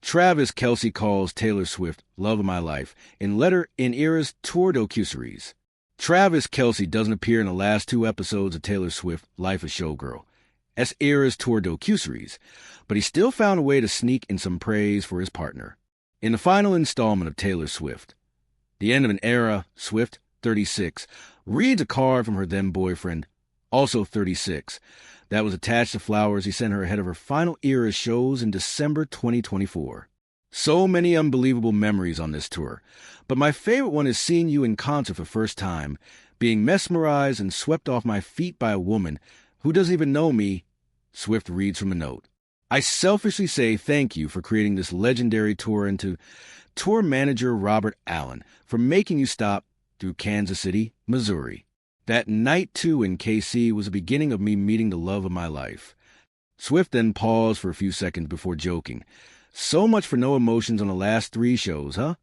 Travis Kelce calls Taylor Swift love of my life in Letter in Era's tour Docuseries. Travis Kelce doesn't appear in the last 2 episodes of Taylor Swift's Life of Showgirl, as Era's tour Docuseries, but he still found a way to sneak in some praise for his partner. In the final installment of Taylor Swift, The End of an Era, Swift, 36, reads a card from her then-boyfriend, also 36, that was attached to flowers he sent her ahead of her final Era shows in December 2024. So many unbelievable memories on this tour, but my favorite one is seeing you in concert for the first time, being mesmerized and swept off my feet by a woman who doesn't even know me, Swift reads from a note. I selfishly say thank you for creating this legendary tour and to tour manager Robert Allen for making you stop through Kansas City, Missouri. That night, too, in KC was the beginning of me meeting the love of my life. Swift then paused for a few seconds before joking. So much for no emotions on the last 3 shows, huh?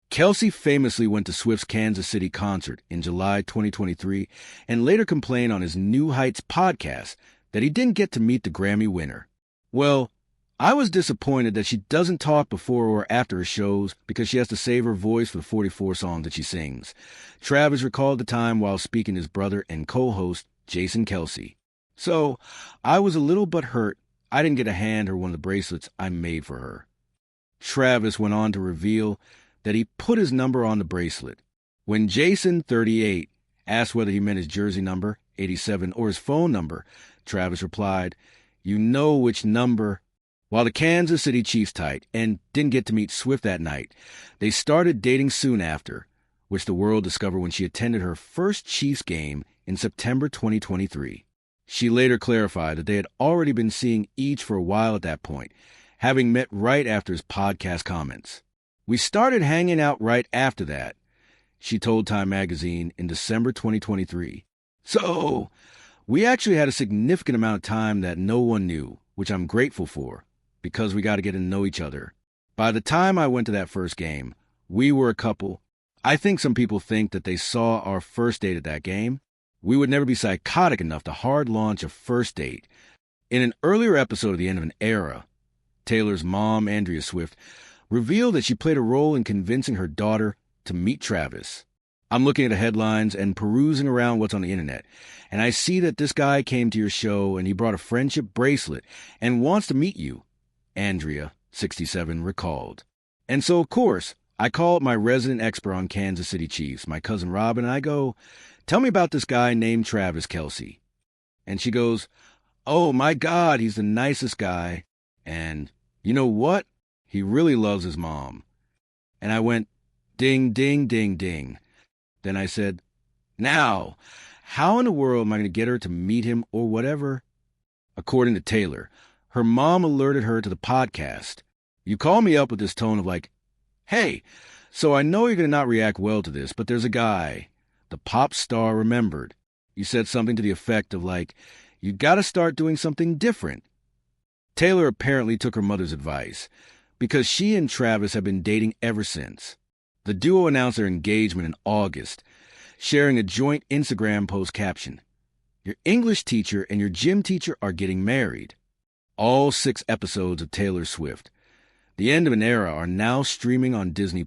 Kelce famously went to Swift's Kansas City concert in July 2023 and later complained on his New Heights podcast that he didn't get to meet the Grammy winner. Well, I was disappointed that she doesn't talk before or after her shows because she has to save her voice for the 44 songs that she sings. Travis recalled the time while speaking to his brother and co-host, Jason Kelce. So, I was a little butthurt I didn't get to hand her one of the bracelets I made for her. Travis went on to reveal that he put his number on the bracelet. When Jason, 38, asked whether he meant his jersey number, 87, or his phone number, Travis replied, "You know which number." While the Kansas City Chiefs tight and didn't get to meet Swift that night, they started dating soon after, which the world discovered when she attended her first Chiefs game in September 2023. She later clarified that they had already been seeing each for a while at that point, having met right after his podcast comments. "We started hanging out right after that," she told Time magazine in December 2023. "So, we actually had a significant amount of time that no one knew, which I'm grateful for, because we got to get to know each other. By the time I went to that first game, we were a couple. I think some people think that they saw our first date at that game. We would never be psychotic enough to hard launch a first date." In an earlier episode of The End of an Era, Taylor's mom, Andrea Swift, revealed that she played a role in convincing her daughter to meet Travis. "I'm looking at the headlines and perusing around what's on the internet, and I see that this guy came to your show and he brought a friendship bracelet and wants to meet you," Andrea, 67, recalled. "And so, of course, I call up my resident expert on Kansas City Chiefs, my cousin Robin, and I go, 'Tell me about this guy named Travis Kelce.' And she goes, 'Oh, my God, he's the nicest guy. And you know what? He really loves his mom.' And I went, ding, ding, ding, ding. Then I said, 'Now, how in the world am I going to get her to meet him or whatever?' According to Taylor, her mom alerted her to the podcast. 'You call me up with this tone of like, hey, so I know you're going to not react well to this, but there's a guy. The pop star remembered. You said something to the effect of like, you got to start doing something different.' Taylor apparently took her mother's advice, because she and Travis have been dating ever since. The duo announced their engagement in August, sharing a joint Instagram post caption, 'Your English teacher and your gym teacher are getting married.' All 6 episodes of Taylor Swift, The End of an Era, are now streaming on Disney+.